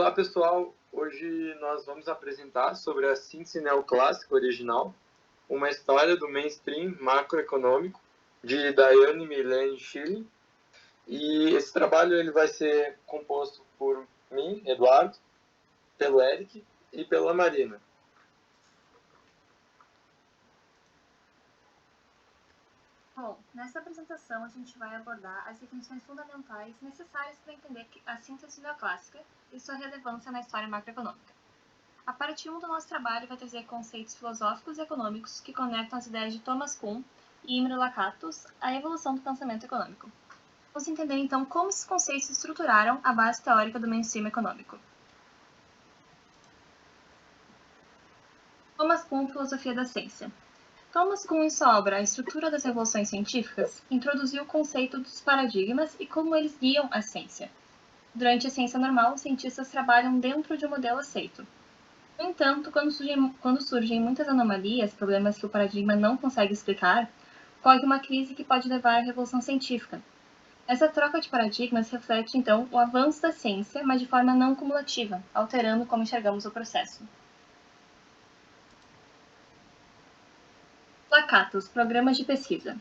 Olá pessoal, hoje nós vamos apresentar sobre a síntese neoclássica original, uma história do mainstream macroeconômico de Diane Milene Schilling. E esse trabalho ele vai ser composto por mim, Eduardo, pelo Eric e pela Marina. Bom, nessa apresentação a gente vai abordar as definições fundamentais necessárias para entender a síntese neoclássica e sua relevância na história macroeconômica. A parte 1 do nosso trabalho vai trazer conceitos filosóficos e econômicos que conectam as ideias de Thomas Kuhn e Imre Lakatos à evolução do pensamento econômico. Vamos entender então como esses conceitos estruturaram a base teórica do mainstream econômico. Thomas Kuhn, Filosofia da Ciência. Thomas Kuhn, em sua obra A Estrutura das Revoluções Científicas, introduziu o conceito dos paradigmas e como eles guiam a ciência. Durante a ciência normal, os cientistas trabalham dentro de um modelo aceito. No entanto, quando surgem muitas anomalias, problemas que o paradigma não consegue explicar, ocorre uma crise que pode levar à revolução científica. Essa troca de paradigmas reflete, então, o avanço da ciência, mas de forma não cumulativa, alterando como enxergamos o processo. Lakatos, programas de pesquisa.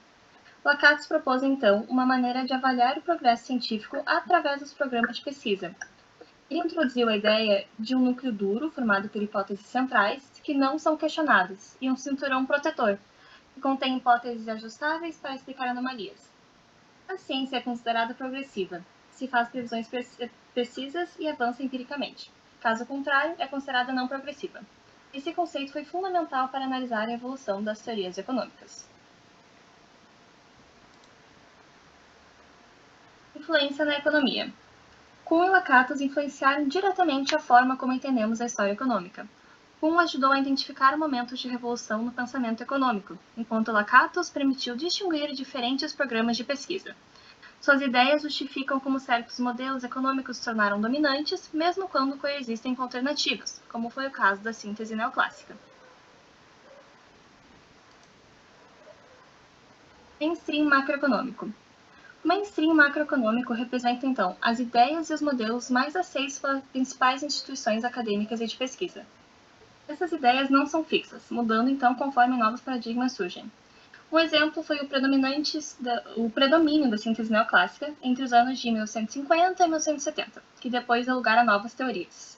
Lakatos propôs, então, uma maneira de avaliar o progresso científico através dos programas de pesquisa. Ele introduziu a ideia de um núcleo duro, formado por hipóteses centrais, que não são questionadas, e um cinturão protetor, que contém hipóteses ajustáveis para explicar anomalias. A ciência é considerada progressiva, se faz previsões precisas e avança empiricamente. Caso contrário, é considerada não progressiva. Esse conceito foi fundamental para analisar a evolução das teorias econômicas. Influência na economia. Kuhn e Lakatos influenciaram diretamente a forma como entendemos a história econômica. Kuhn ajudou a identificar momentos de revolução no pensamento econômico, enquanto Lakatos permitiu distinguir diferentes programas de pesquisa. Suas ideias justificam como certos modelos econômicos se tornaram dominantes, mesmo quando coexistem com alternativas, como foi o caso da síntese neoclássica. Mainstream macroeconômico. O mainstream macroeconômico representa, então, as ideias e os modelos mais aceitos pelas principais instituições acadêmicas e de pesquisa. Essas ideias não são fixas, mudando, então, conforme novos paradigmas surgem. Um exemplo foi o predomínio da síntese neoclássica entre os anos de 1150 e 1170, que depois deu lugar a novas teorias.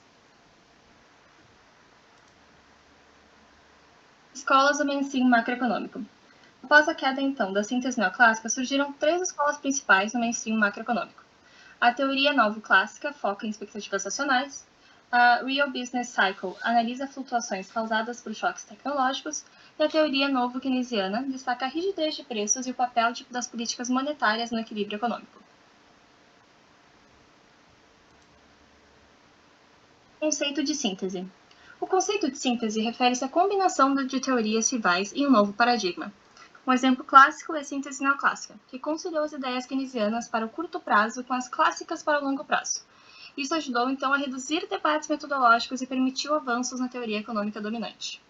Escolas do mainstream macroeconômico. Após a queda, então, da síntese neoclássica, surgiram três escolas principais no mainstream macroeconômico. A teoria novo-clássica foca em expectativas racionais, a Real Business Cycle analisa flutuações causadas por choques tecnológicos, e a teoria novo-keynesiana destaca a rigidez de preços e o papel das políticas monetárias no equilíbrio econômico. Conceito de síntese. O conceito de síntese refere-se à combinação de teorias rivais em um novo paradigma. Um exemplo clássico é a síntese neoclássica, que conciliou as ideias keynesianas para o curto prazo com as clássicas para o longo prazo. Isso ajudou, então, a reduzir debates metodológicos e permitiu avanços na teoria econômica dominante.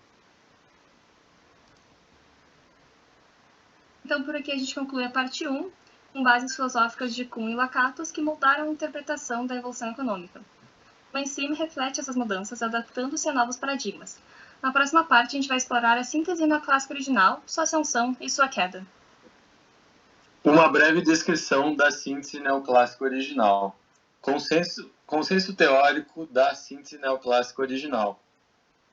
Então, por aqui a gente conclui a parte 1, com bases filosóficas de Kuhn e Lakatos que moldaram a interpretação da evolução econômica. O mainstream reflete essas mudanças, adaptando-se a novos paradigmas. Na próxima parte, a gente vai explorar a síntese neoclássica original, sua ascensão e sua queda. Uma breve descrição da síntese neoclássica original. Consenso teórico da síntese neoclássica original.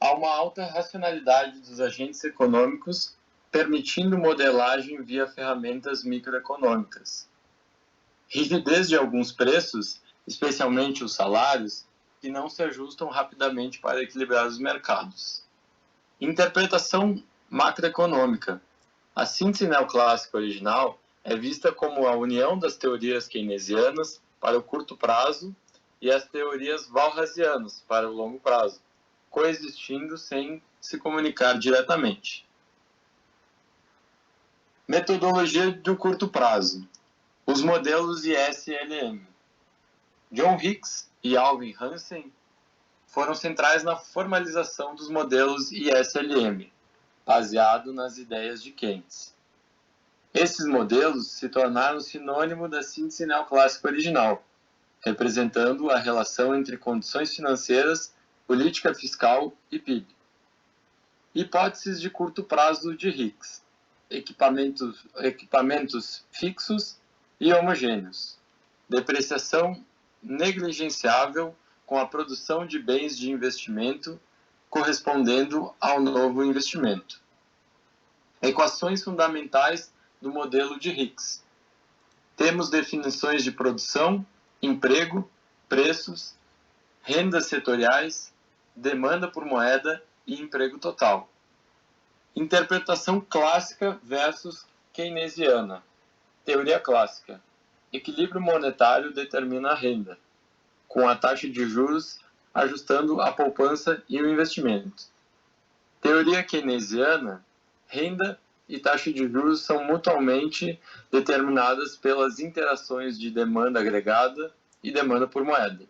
Há uma alta racionalidade dos agentes econômicos, permitindo modelagem via ferramentas microeconômicas. Rigidez de alguns preços, especialmente os salários, que não se ajustam rapidamente para equilibrar os mercados. Interpretação macroeconômica. A síntese neoclássica original é vista como a união das teorias keynesianas para o curto prazo e as teorias walrasianas para o longo prazo, coexistindo sem se comunicar diretamente. Metodologia do curto prazo. Os modelos ISLM. John Hicks e Alvin Hansen foram centrais na formalização dos modelos ISLM, baseado nas ideias de Keynes. Esses modelos se tornaram sinônimo da síntese neoclássica original, representando a relação entre condições financeiras, política fiscal e PIB. Hipóteses de curto prazo de Hicks: equipamentos fixos e homogêneos, depreciação negligenciável com a produção de bens de investimento correspondendo ao novo investimento. Equações fundamentais do modelo de Hicks. Temos definições de produção, emprego, preços, rendas setoriais, demanda por moeda e emprego total. Interpretação clássica versus keynesiana. Teoria clássica. Equilíbrio monetário determina a renda, com a taxa de juros ajustando a poupança e o investimento. Teoria keynesiana. Renda e taxa de juros são mutuamente determinadas pelas interações de demanda agregada e demanda por moeda.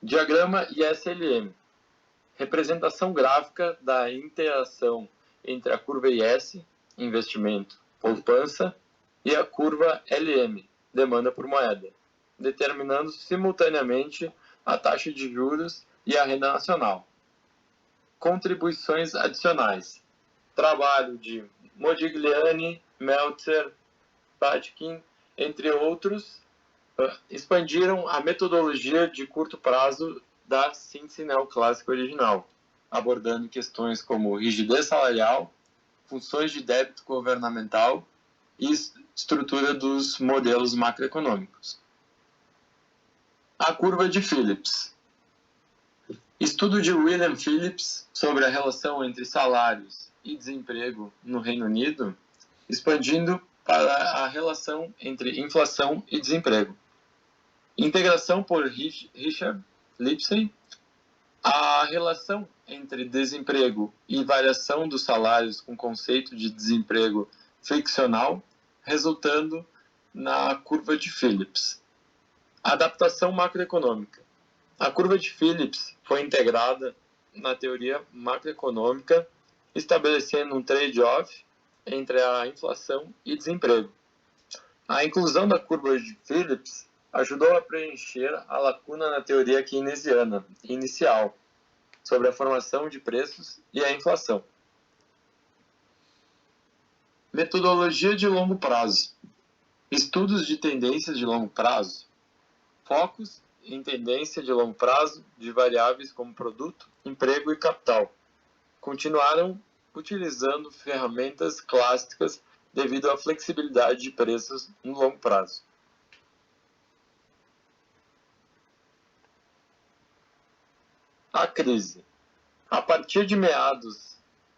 Diagrama ISLM. Representação gráfica da interação entre a curva IS, investimento, poupança, e a curva LM, demanda por moeda, determinando simultaneamente a taxa de juros e a renda nacional. Contribuições adicionais. Trabalho de Modigliani, Meltzer, Patkin, entre outros, expandiram a metodologia de curto prazo da síntese neoclássica original, abordando questões como rigidez salarial, funções de débito governamental e estrutura dos modelos macroeconômicos. A curva de Phillips. Estudo de William Phillips sobre a relação entre salários e desemprego no Reino Unido, expandindo para a relação entre inflação e desemprego. Integração por Richard Lipsey. A relação entre desemprego e variação dos salários com conceito de desemprego friccional, resultando na curva de Phillips. Adaptação macroeconômica. A curva de Phillips foi integrada na teoria macroeconômica, estabelecendo um trade-off entre a inflação e desemprego. A inclusão da curva de Phillips ajudou a preencher a lacuna na teoria keynesiana inicial sobre a formação de preços e a inflação. Metodologia de longo prazo. Estudos de tendências de longo prazo. Focos em tendência de longo prazo de variáveis como produto, emprego e capital. Continuaram utilizando ferramentas clássicas devido à flexibilidade de preços no longo prazo. A crise. A partir de meados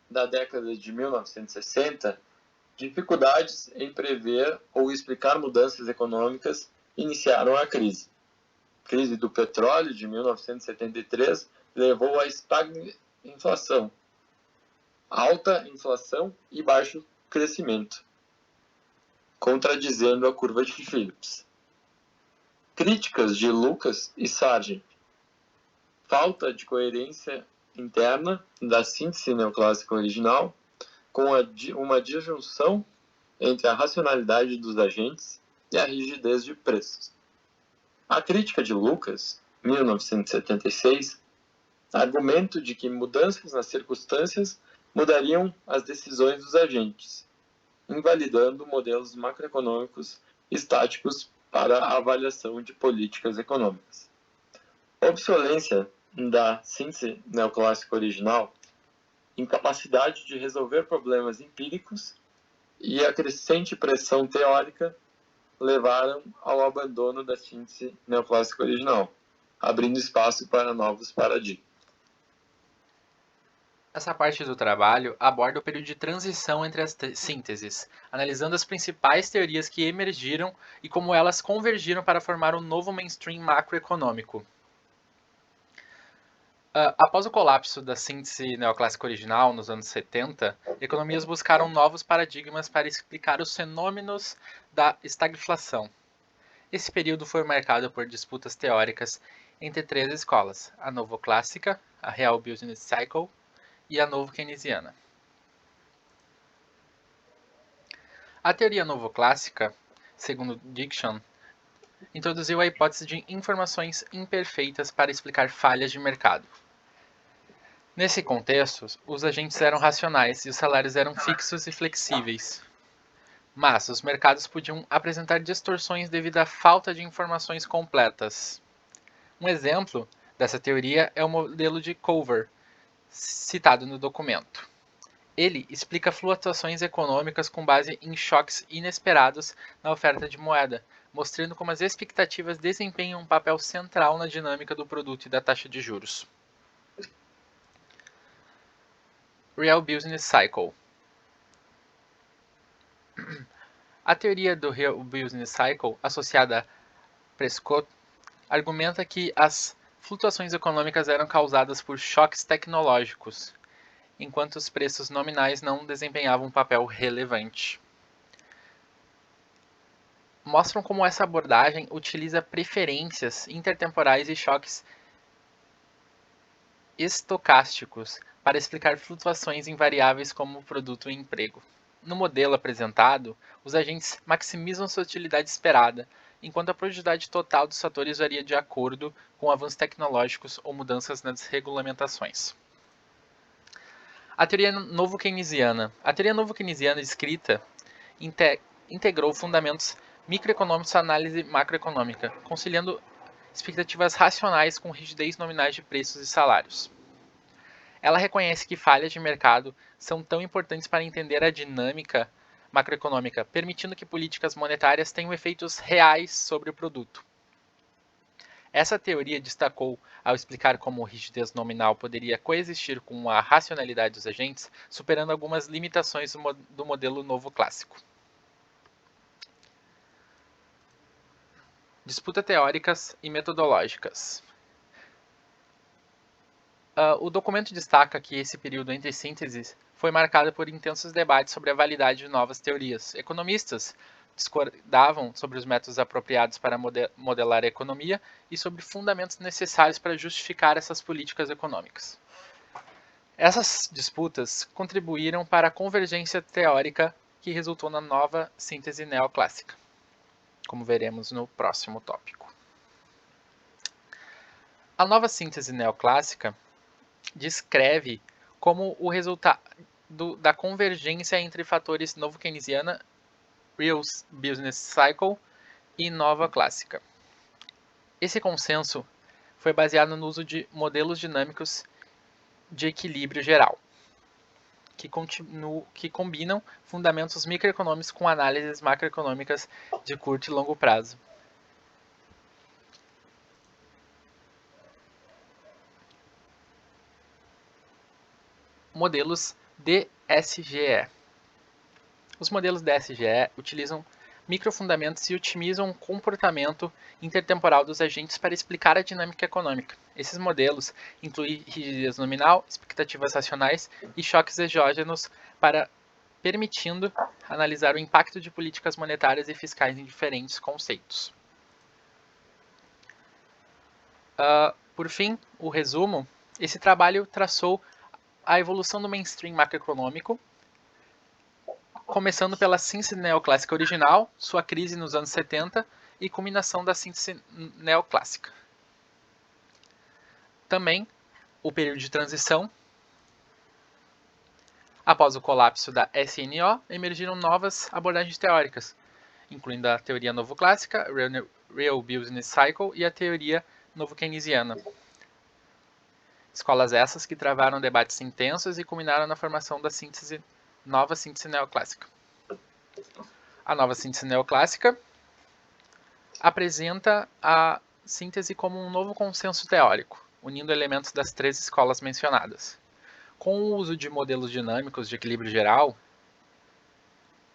da década de 1960, dificuldades em prever ou explicar mudanças econômicas iniciaram a crise. A crise do petróleo de 1973 levou à estagflação, alta inflação e baixo crescimento, contradizendo a curva de Phillips. Críticas de Lucas e Sargent. Falta de coerência interna da síntese neoclássica original, com uma disjunção entre a racionalidade dos agentes e a rigidez de preços. A crítica de Lucas, 1976, argumento de que mudanças nas circunstâncias mudariam as decisões dos agentes, invalidando modelos macroeconômicos estáticos para a avaliação de políticas econômicas. Obsolência da síntese neoclássica original, incapacidade de resolver problemas empíricos e a crescente pressão teórica levaram ao abandono da síntese neoclássica original, abrindo espaço para novos paradigmas. Essa parte do trabalho aborda o período de transição entre as sínteses, analisando as principais teorias que emergiram e como elas convergiram para formar um novo mainstream macroeconômico. Após o colapso da síntese neoclássica original nos anos 70, economias buscaram novos paradigmas para explicar os fenômenos da estagflação. Esse período foi marcado por disputas teóricas entre três escolas: a novoclássica, a Real Business Cycle e a novo-keynesiana. A teoria novoclássica, segundo Dixon, introduziu a hipótese de informações imperfeitas para explicar falhas de mercado. Nesse contexto, os agentes eram racionais e os salários eram fixos e flexíveis. Mas os mercados podiam apresentar distorções devido à falta de informações completas. Um exemplo dessa teoria é o modelo de Cover, citado no documento. Ele explica flutuações econômicas com base em choques inesperados na oferta de moeda, mostrando como as expectativas desempenham um papel central na dinâmica do produto e da taxa de juros. Real Business Cycle. A teoria do Real Business Cycle, associada a Prescott, argumenta que as flutuações econômicas eram causadas por choques tecnológicos, enquanto os preços nominais não desempenhavam um papel relevante. Mostram como essa abordagem utiliza preferências intertemporais e choques estocásticos para explicar flutuações em variáveis como produto e emprego. No modelo apresentado, os agentes maximizam sua utilidade esperada, enquanto a produtividade total dos fatores varia de acordo com avanços tecnológicos ou mudanças nas regulamentações. A teoria novo-keynesiana. A teoria novo-keynesiana descrita integrou fundamentos microeconômicos à análise macroeconômica, conciliando expectativas racionais com rigidez nominais de preços e salários. Ela reconhece que falhas de mercado são tão importantes para entender a dinâmica macroeconômica, permitindo que políticas monetárias tenham efeitos reais sobre o produto. Essa teoria destacou, ao explicar como rigidez nominal poderia coexistir com a racionalidade dos agentes, superando algumas limitações do modelo novo clássico. Disputas teóricas e metodológicas. O documento destaca que esse período entre sínteses foi marcado por intensos debates sobre a validade de novas teorias. Economistas discordavam sobre os métodos apropriados para modelar a economia e sobre fundamentos necessários para justificar essas políticas econômicas. Essas disputas contribuíram para a convergência teórica que resultou na nova síntese neoclássica, como veremos no próximo tópico. A nova síntese neoclássica descreve como o resultado da convergência entre fatores novo-keynesiana, Real Business Cycle e nova clássica. Esse consenso foi baseado no uso de modelos dinâmicos de equilíbrio geral, que combinam fundamentos microeconômicos com análises macroeconômicas de curto e longo prazo. Modelos DSGE. Os modelos DSGE utilizam microfundamentos e otimizam o comportamento intertemporal dos agentes para explicar a dinâmica econômica. Esses modelos incluem rigidez nominal, expectativas racionais e choques exógenos permitindo analisar o impacto de políticas monetárias e fiscais em diferentes conceitos. Por fim, o resumo. Esse trabalho traçou a evolução do mainstream macroeconômico, começando pela síntese neoclássica original, sua crise nos anos 70 e culminação da síntese neoclássica. Também o período de transição. Após o colapso da SNO, emergiram novas abordagens teóricas, incluindo a teoria novo-clássica, Real Business Cycle e a teoria novo-keynesiana. Escolas essas que travaram debates intensos e culminaram na formação da nova síntese neoclássica. A nova síntese neoclássica apresenta a síntese como um novo consenso teórico, unindo elementos das três escolas mencionadas. Com o uso de modelos dinâmicos de equilíbrio geral,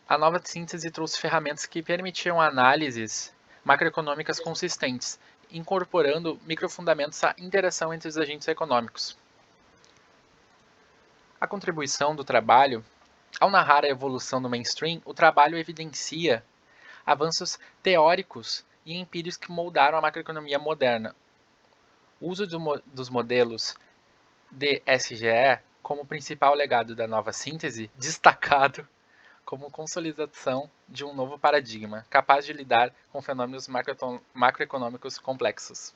a nova síntese trouxe ferramentas que permitiam análises macroeconômicas consistentes, incorporando microfundamentos à interação entre os agentes econômicos. A contribuição do trabalho. Ao narrar a evolução do mainstream, o trabalho evidencia avanços teóricos e empíricos que moldaram a macroeconomia moderna. O uso dos modelos DSGE como principal legado da nova síntese, destacado como consolidação de um novo paradigma, capaz de lidar com fenômenos macroeconômicos complexos.